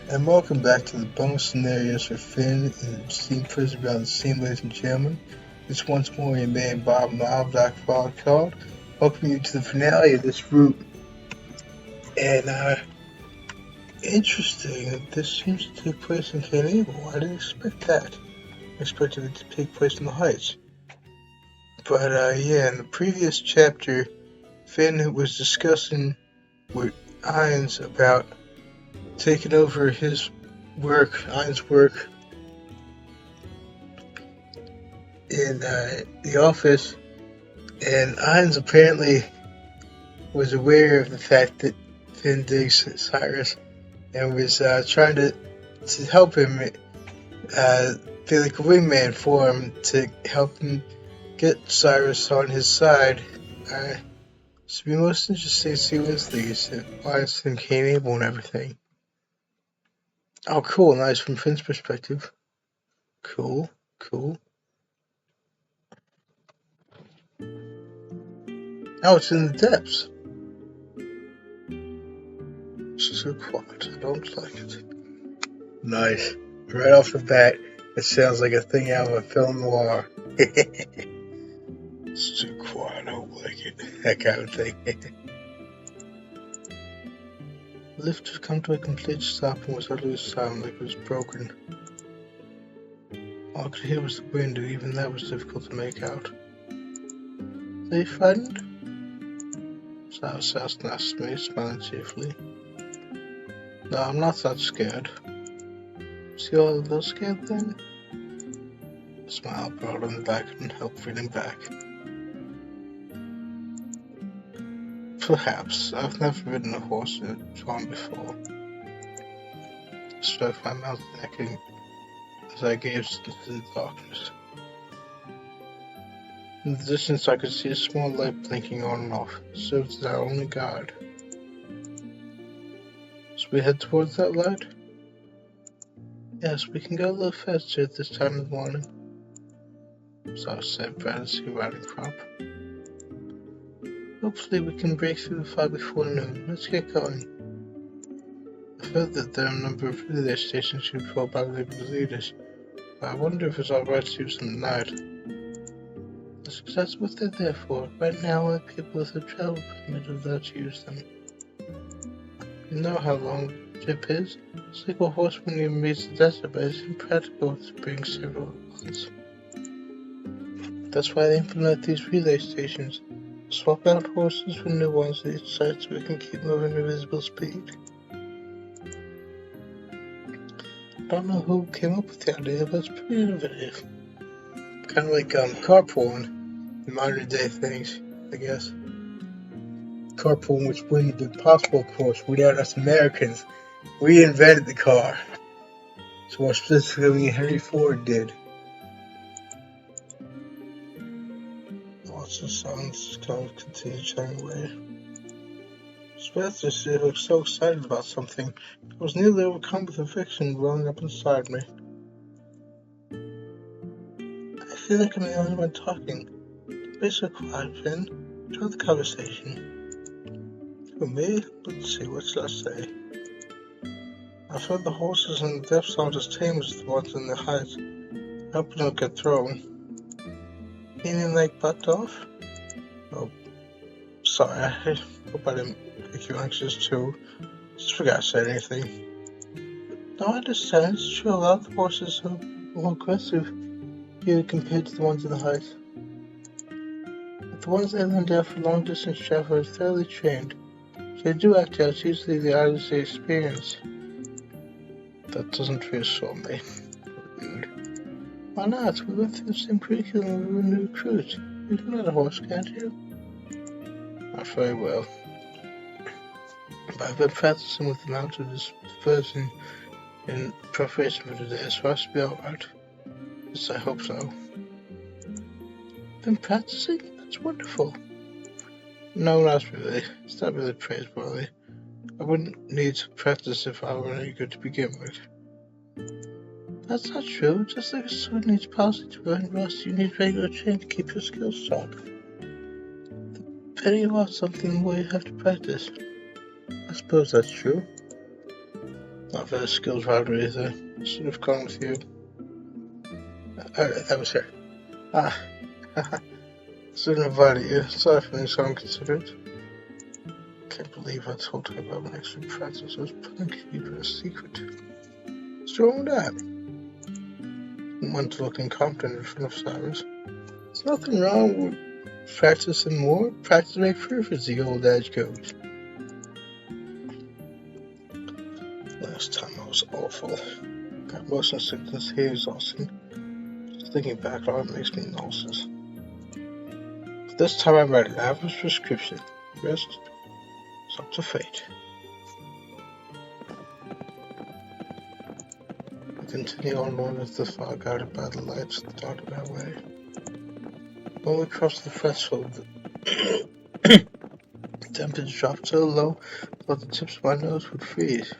And welcome back to the bonus scenarios for Finn and Steam Prison Beyond the Scene, ladies and gentlemen. It's once more your man Bob Knob, Doc Frog called. Welcome you to the finale of this route. And interesting, this seems to take place in Canable. I didn't expect that. I expected it to take place in the Heights. But yeah, in the previous chapter, Finn was discussing with Ainz about taking over his work, Ainz' work, in the office, and Ainz apparently was aware of the fact that Finn digs Cyrus and was trying to help him be like a wingman for him to help him get Cyrus on his side. It's be most interesting to see what these Ainz and Cain Abel and everything. Oh, cool, nice from Finn's perspective. Cool. Oh, it's in the depths. This is so quiet. I don't like it. Nice. Right off the bat, it sounds like a thing out of a film noir. It's too quiet. I don't like it. That kind of thing. The lift had come to a complete stop and was utterly silent, like it was broken. All I could hear was the wind, and even that was difficult to make out. Are you frightened? Cyrus asked me, smiling cheerfully. No, I'm not that scared. See all of those scared then? A smile brought him back and helped bring him back. Perhaps. I've never ridden a horse or drawn before. I stroked my mouth neck as I gazed into the darkness. In the distance I could see a small light blinking on and off. It served as our only guide. So we head towards that light? Yes, we can go a little faster at this time of the morning. Cyrus said, proud to see a riding crop. Hopefully we can break through the fog before noon. Let's get going. I've heard that there are a number of relay stations controlled by labor leaders, but I wonder if it's alright to use them at night. That's exactly what they're there for. Right now, only people with a travel permit are allowed to use them. You know how long the trip is? It's like a horseman even meets the desert, but it's impractical to bring several at once. That's why they implement these relay stations. Swap out horses for new ones at each site so we can keep moving at visible speed. I don't know who came up with the idea, but it's pretty innovative. Kind of like carpooling in modern day things, I guess. Carpooling, which wouldn't have been possible, of course, without us Americans. We invented the car. So more specifically, Henry Ford did. Lots of sounds kind of continue chatting away. Spencer looked so excited about something. I was nearly overcome with affection welling up inside me. I feel like I'm the only one talking. Be so quiet, Finn. Join the conversation. Who, me? Let's see, what should I say? I've heard the horses in the depths aren't as tame as the ones in the heights. I hope we don't get thrown. Meaning like bucked off? Oh, sorry, I hope I didn't make you anxious too. Just forgot to say anything. No, I understand. It's true. A lot of the horses are more aggressive here compared to the ones in the heights. But the ones that land out for long distance travel are thoroughly trained. So they do act out. It's usually the items they experience. That doesn't reassure me. Rude. Why not? We went through the same curriculum when we were new recruits. You can ride a horse, can't you? Not very well. But I've been practicing with the mounted dispersion in preparation for today, so I should be alright. Yes, I hope so. Been practicing? That's wonderful. No, not really. It's not really praiseworthy. I wouldn't need to practice if I were any good to begin with. That's not true. Just like a sword needs policy to burn rust, you need regular training to keep your skills sharp. The better you are something, the more you have to practice. I suppose that's true. Not very skilled rider either. Should have gone with you. That was her. Shouldn't have invited you. Sorry for being so inconsiderate. Can't believe I told her about my extra practice. I was planning to keep it a secret. What's wrong with that? I want to look incompetent in front of Cyrus. There's nothing wrong with practicing more. Practice makes perfect, as the old adage goes. Last time I was awful. Got motion sickness, hair exhaustion. Just thinking back on it makes me nauseous. But this time I'm ready. I have a prescription. The rest is up to fate. I continue onward as the fog guarded by the lights that darted our way. When we crossed the threshold, the temperature dropped so low that the tips of my nose would freeze.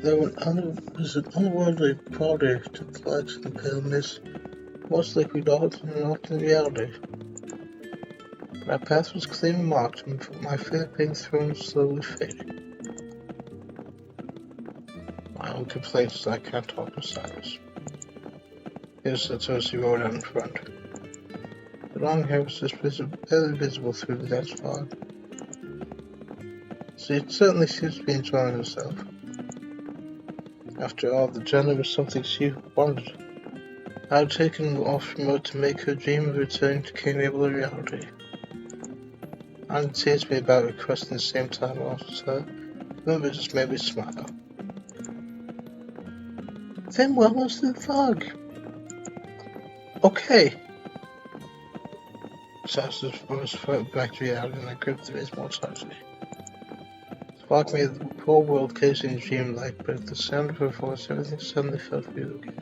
There was an unworldly quality to the lights and the pale mist, most like reality and often reality. But our path was clearly marked, and my fear of being thrown slowly faded. My only complaint is I can't talk to Cyrus. Here's the Toasty Road out in front. The long hair was just barely visible through the dense fog. She certainly seems to be enjoying herself. After all, the journey was something she wanted. I had taken off from her to make her dream of returning to King Abel a reality. And it teased me about requesting the same time off as her. Remember, it just made me smile. Then what was the fog? Okay. Cyrus' voice floated back to reality, and I gripped the reins more tightly. The fog made the whole world casing dreamlike, but at the sound of her voice, everything suddenly felt real again.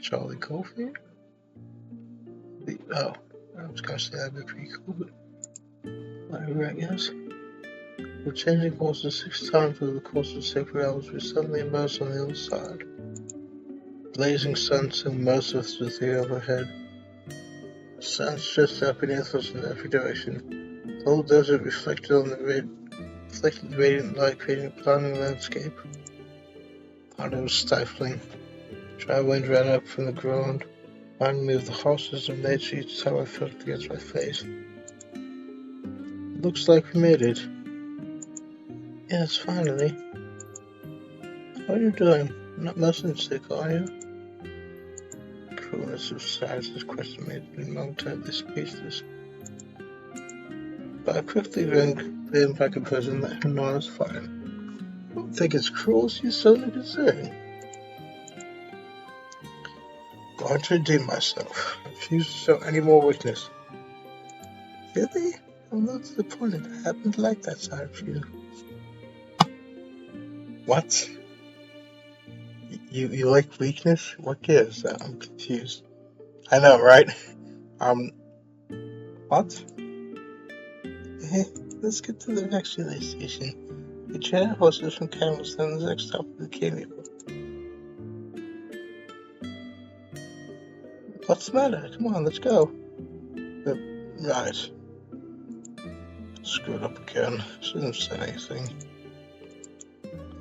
Charlie Coffee? Oh, I was gonna say that'd be pretty cool, but whatever, I guess. We're changing courses 6 times over the course of several hours. We suddenly emerged on the other side. Blazing sun so merciless was the air overhead. The sun stretched out beneath us in every direction. The whole desert reflected the radiant light, creating a blinding landscape. Heart was stifling. Dry wind ran up from the ground, reminding me of the harshness of nature each time I felt it against my face. Looks like we made it. Yes, finally. How are you doing? Not motion sick, are you? The coolness of Cyrus' question made me momentarily speechless. But I quickly ran back in person and let her know I was fine. I don't think it's cruel, she's certainly concerned. I'm going to redeem myself. I refuse to show any more weakness. Really? I'm not disappointed. I happen to like that side of you. What? You like weakness? What gives? I'm confused. I know, right? What? Hey, let's get to the next relay station. The train horses from Camels, then the next stop is the Canyon. What's the matter? Come on, let's go. Right. Screwed up again. Shouldn't have said anything.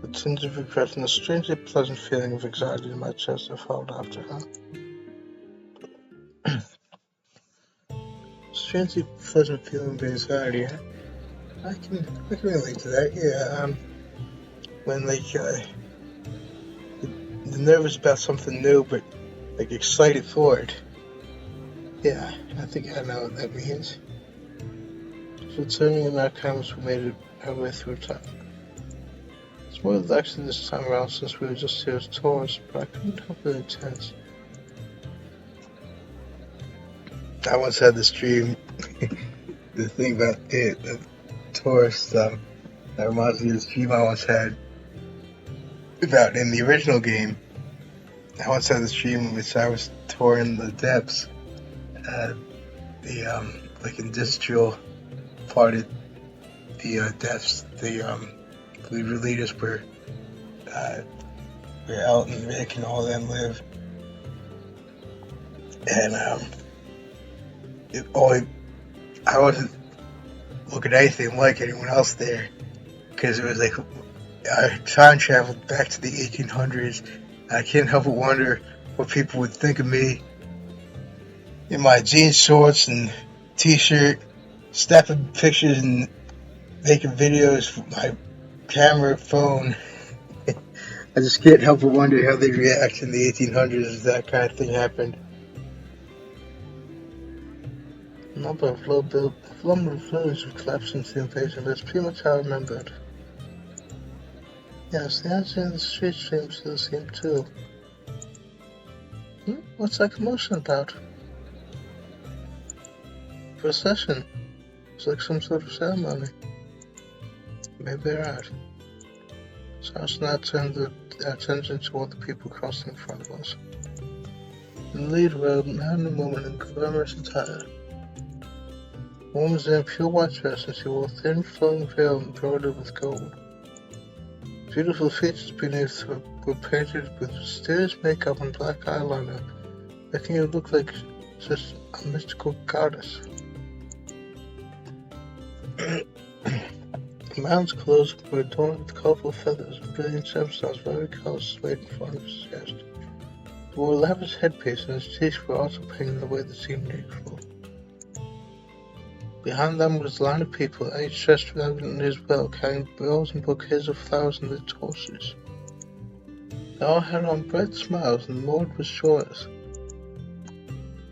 The tinge of regret and a strangely pleasant feeling of anxiety in my chest I followed after her. Strangely pleasant feeling of anxiety. I can relate to that. Yeah. When you're nervous about something new, but excited for it. Yeah, I think I know what that means. So turning in our cameras, we made our way through town. It's more relaxing this time around since we were just here as tourists, but I couldn't help but intense. I once had this dream. The thing about the tourist that reminds me of this dream I once had about in the original game. I once had this dream in which I was touring the depths, industrial part of the depths. The leaders were Elton and Rick and all them live, and I wasn't looking anything like anyone else there. because it was like I time traveled back to the 1800s. I can't help but wonder what people would think of me in my jeans shorts and t-shirt, snapping pictures and making videos with my camera phone. I just can't help but wonder how they'd react in the 1800s if that kind of thing happened. A number of low-built lumber villages have collapsed since the invasion, but it's pretty much how I remember it. Yes, the energy in the street seems the same too. What's that commotion about? Procession. It's like some sort of ceremony. Maybe they're out. Cyrus now turned their attention toward the people crossing in front of us. In the lead road, a man and a woman in glamorous attire. The woman was in a pure white dress and she wore a thin flowing veil embroidered with gold. Beautiful features beneath her were painted with mysterious makeup and black eyeliner, making her look like just a mystical goddess. The man's clothes were adorned with colorful feathers and brilliant gemstones of every color swayed in front of his chest. He wore a lavish headpiece and his teeth were also painted in the way that seemed natural. Behind them was a line of people, each dressed elegantly as well, carrying boughs and bouquets of flowers on their torsos. They all had on bright smiles and the mood was joyous.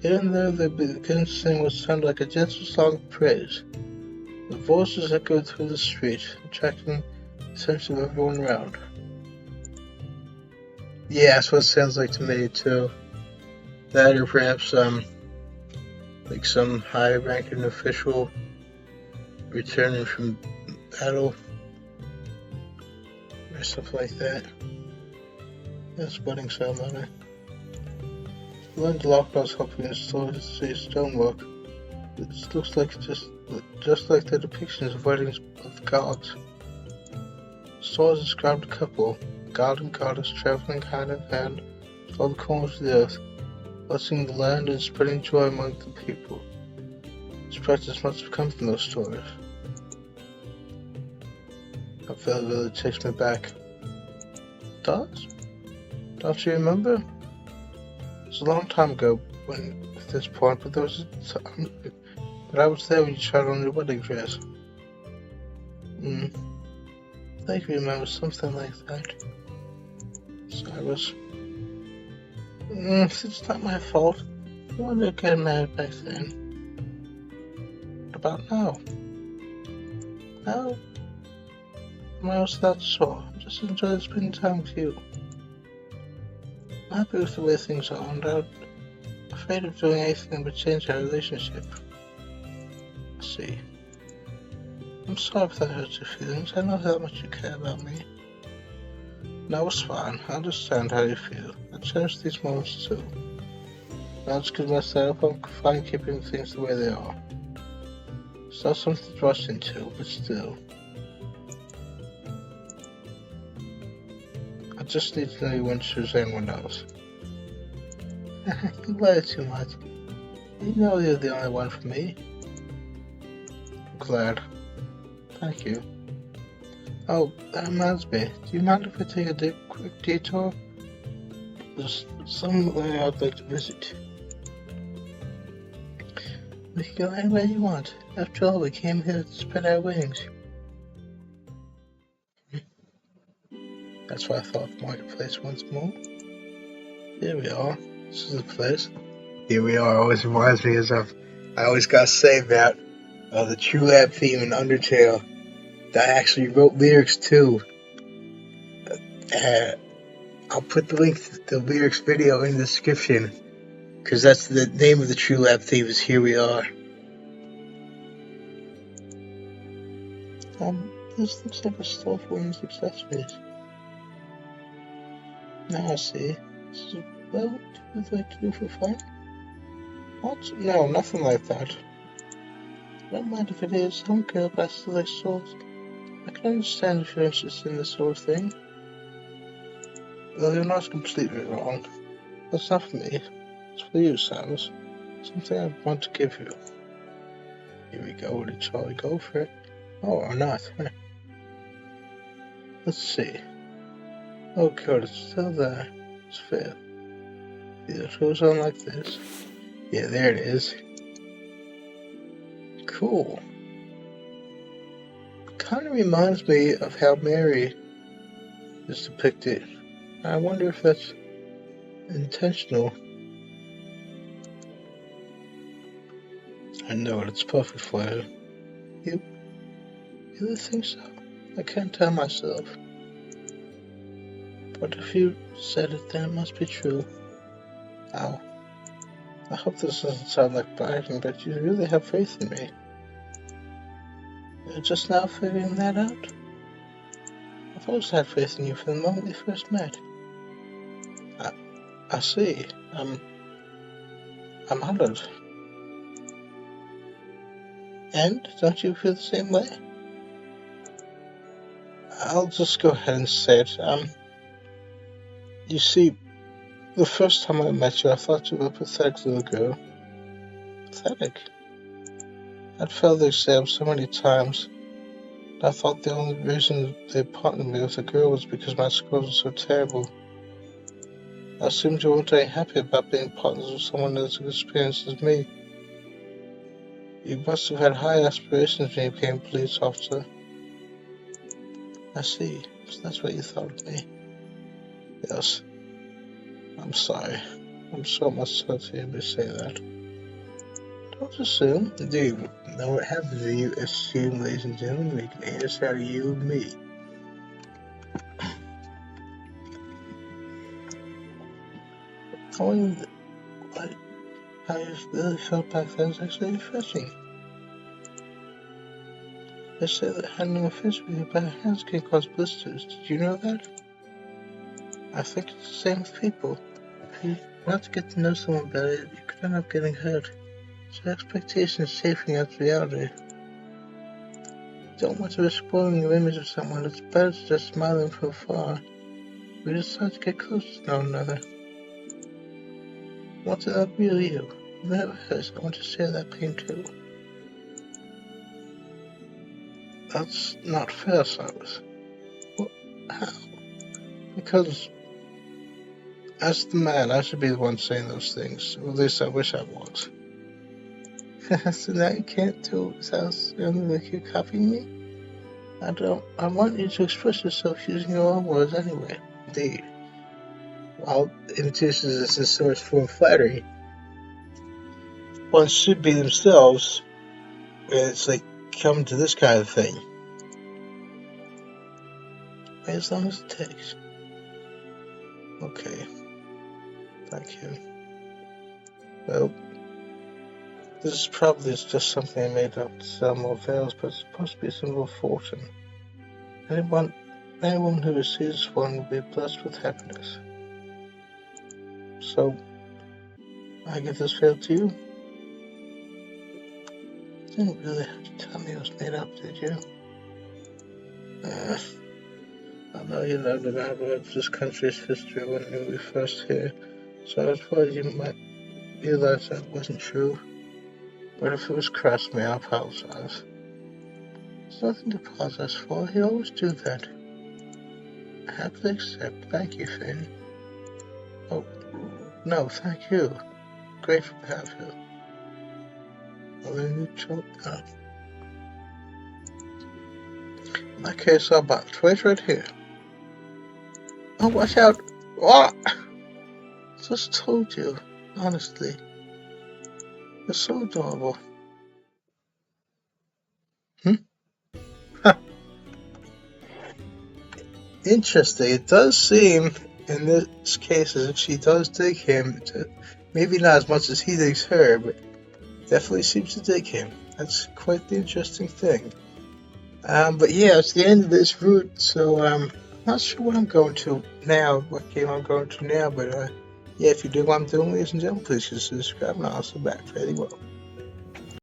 Here and there they began to sing what sounded like a gentle song of praise. The voices echoed through the street, attracting the attention of everyone around. Yeah, that's what it sounds like to me too. That or perhaps like some high-ranking official returning from battle or stuff like that. That's wedding ceremony. The land lockdowns helping install the city's stonework. It looks like just like the depictions of weddings of the gods. Stars described a couple, god and goddess traveling hand in hand to all the corners of the earth, blessing the land and spreading joy among the people. This practice must have come from those stories. I feel it really takes me back. Does? Don't you remember? It was a long time ago at this point, but I was there when you tried on your wedding dress. I think you remember something like that. Cyrus. It's not my fault. I wanted to get married back then. What about now? Now? I was not sure. I just enjoyed spending time with you. I'm happy with the way things are, and I'm afraid of doing anything that would change our relationship. I see. I'm sorry if that hurts your feelings. I know how much you care about me. No, it's fine. I understand how you feel. I cherish these moments too. I'll just give myself I'm fine keeping things the way they are. It's not something to rush into, but still. I just need to know you won't choose anyone else. You worry too much. You know you're the only one for me. I'm glad. Thank you. Oh, that reminds me. Do you mind if I take a quick detour? There's somewhere I'd like to visit. We can go anywhere you want. After all, we came here to spread our wings. That's why I thought of Marketplace once more. Here we are. This is the place. Here we are. Always reminds me I always gotta say about the True Lab theme in Undertale. I actually wrote lyrics too. I'll put the link to the lyrics video in the description, because that's the name of the True Lab theme is Here We Are. This looks like a store for women's accessories. Now I see. This is what you would like to do for fun? What? No, nothing like that. I don't mind if it is. I don't care, but I still like stores. I can understand if you're interested in this sort of thing. Well, you're not completely wrong. That's not for me. It's for you, Cyrus. Something I want to give you. Here we go. Did Charlie go for it? Oh, or not. Let's see. Oh god, it's still there. It's fair. It goes on like this. Yeah, there it is. Cool. Kind of reminds me of how Mary is depicted. I wonder if that's intentional. I know it's perfect for you. You really think so? I can't tell myself. But if you said it, then it must be true. Ow. I hope this doesn't sound like bragging, but you really have faith in me. You're just now figuring that out? I've always had faith in you from the moment we first met. I see. I'm honored. And don't you feel the same way? I'll just go ahead and say it. You see, the first time I met you, I thought you were a pathetic little girl. Pathetic? I'd failed the exam so many times. I thought the only reason they partnered me with a girl was because my scores were so terrible. I assumed you weren't very happy about being partners with someone as experienced as me. You must have had high aspirations when you became a police officer. I see. So that's what you thought of me. Yes. I'm sorry. I'm so much hurt to hear me say that. Don't assume. Do know what happens when you assume, ladies and gentlemen? We can hear this out of you and me. Knowing how you really felt back then is actually refreshing. They say that handling a fish with your bare hands can cause blisters. Did you know that? I think it's the same with people. If you want to get to know someone better, you could end up getting hurt. So expectations shaping out reality. You don't want to risk spoiling your image of someone. It's better to just smile them from afar. We decide to get close to one another. I want to know real you. Even if it hurts, I want to share that pain too. That's not fair, Cyrus. Well, how? Because as the man, I should be the one saying those things. Or at least I wish I was. So now you can't do it without sounding like you're copying me? I want you to express yourself using your own words anyway. Indeed. While imitations is a source for flattery, one should be themselves when it's like come to this kind of thing. As long as it takes. Okay. Thank you. Well, this is probably just something I made up to sell more veils, but it's supposed to be a symbol of fortune. Anyone who receives one will be blessed with happiness. So, I give this veil to you. You didn't really have to tell me it was made up, did you? I know you learned about this country's history when you were first here, so I suppose you might realize that wasn't true. But if it was crossed me, I apologize. There's nothing to apologize for. You always do that. I happily accept. Thank you, Finn. Oh, no, thank you. Grateful to have you. Well, then you choke up. In that case, I'll bounce. Wait right here. Oh, watch out! What? Just told you, honestly. You're so adorable. Interesting. It does seem, in this case, as if she does dig him. Maybe not as much as he digs her, but definitely seems to dig him. That's quite the interesting thing. But yeah, it's the end of this route, so I'm not sure what I'm going to now, what game I'm going to now, but yeah, if you dig what I'm doing, ladies and gentlemen, please consider subscribing, and I'll see you back very well.